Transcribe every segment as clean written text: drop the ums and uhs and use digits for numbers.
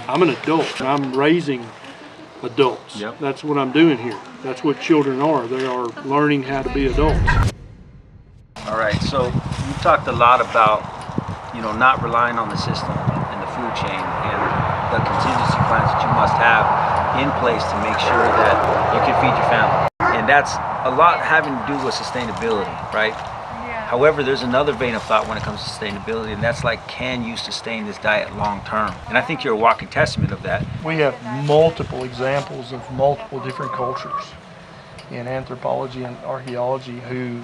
I'm an adult and I'm raising adults. Yep. That's what I'm doing here. That's what children are. They are learning how to be adults. All right, so you talked a lot about, not relying on the system and the food chain and the contingency plans that you must have in place to make sure that you can feed your family. And that's a lot having to do with sustainability, right? Yeah. However, there's another vein of thought when it comes to sustainability, and that's like, can you sustain this diet long term? And I think you're a walking testament of that. We have multiple examples of multiple different cultures in anthropology and archaeology who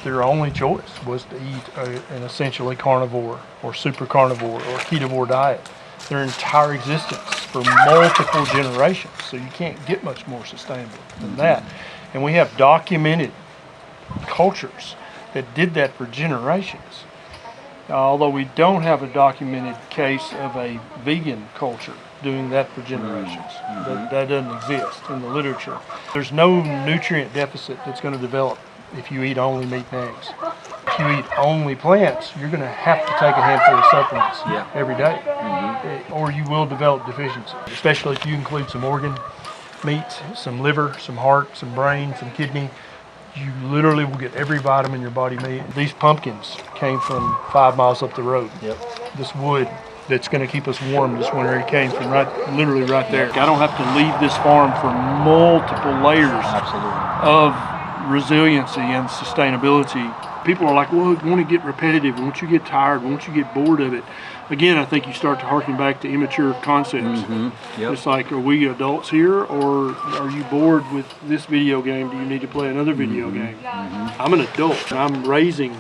their only choice was to eat an essentially carnivore or super carnivore or ketovore diet their entire existence for multiple generations. So you can't get much more sustainable than that. And we have documented cultures that did that for generations. Although we don't have a documented case of a vegan culture doing that for generations. That doesn't exist in the literature. There's no nutrient deficit that's going to develop if you eat only meat and eggs. If you eat only plants, you're going to have to take a handful of supplements every day, or you will develop deficiency, especially if you include some organ meats, some liver, some heart, some brain, some kidney. You literally will get every vitamin your body needs. These pumpkins came from 5 miles up the road. This wood that's going to keep us warm this winter, it came from literally right there. I don't have to leave this farm for multiple layers of resiliency and sustainability. People are like, well, won't it get repetitive? Won't you get tired? Won't you get bored of it? Again, I think you start to harken back to immature concepts. It's like, are we adults here, or are you bored with this video game? Do you need to play another video game? I'm an adult and I'm raising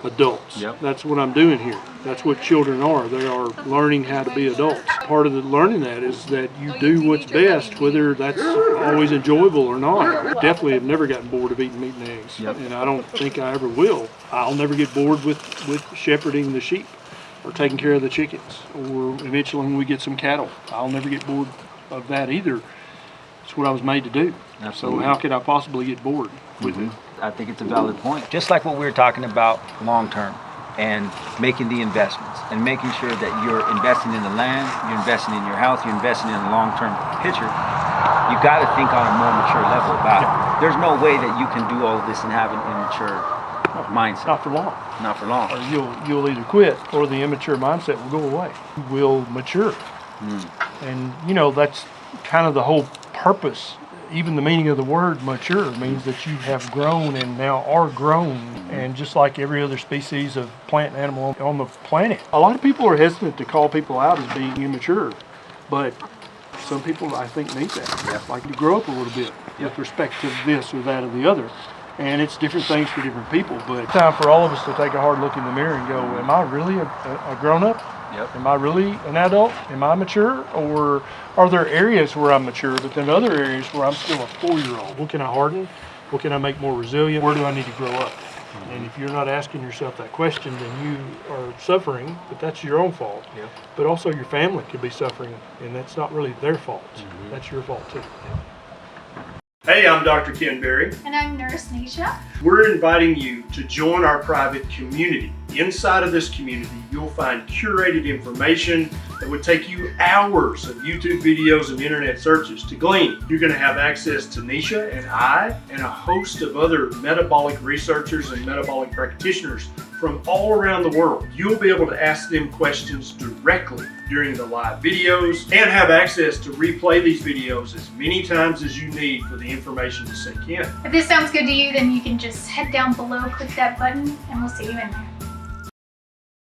adults. That's what I'm doing here. That's what children are. They are learning how to be adults. Part of the learning that is that you do what's best, whether that's always enjoyable or not. Definitely have never gotten bored of eating meat and eggs, and I don't think I ever will. I'll never get bored with shepherding the sheep or taking care of the chickens, or eventually when we get some cattle. I'll never get bored of that either. It's what I was made to do. So how could I possibly get bored with it? I think it's a valid point. Just like what we were talking about long term and making the investments and making sure that you're investing in the land, you're investing in your health, you're investing in the long-term picture, you got to think on a more mature level about it. There's no way that you can do all of this and have an immature mindset. Not for long. Not for long. Or you'll either quit or the immature mindset will go away. Will mature. And that's kind of the whole purpose. Even the meaning of the word mature means that you have grown and now are grown. And just like every other species of plant and animal on the planet, a lot of people are hesitant to call people out as being immature, but some people I think need that. Like to grow up a little bit with respect to this or that or the other. And it's different things for different people, but it's time for all of us to take a hard look in the mirror and go, am I really a grown-up? Am I really an adult? Am I mature? Or are there areas where I'm mature, but then other areas where I'm still a 4-year-old? What can I harden? What can I make more resilient? Where do I need to grow up? And if you're not asking yourself that question, then you are suffering, but that's your own fault. But also your family could be suffering, and that's not really their fault. That's your fault too. Hey, I'm Dr. Ken Berry. And I'm Nurse Nisha. We're inviting you to join our private community. Inside of this community, you'll find curated information that would take you hours of YouTube videos and internet searches to glean. You're going to have access to Nisha and I and a host of other metabolic researchers and metabolic practitioners from all around the world. You'll be able to ask them questions directly during the live videos and have access to replay these videos as many times as you need for the information to sink in. If this sounds good to you, then you can just head down below, click that button, and we'll see you in there.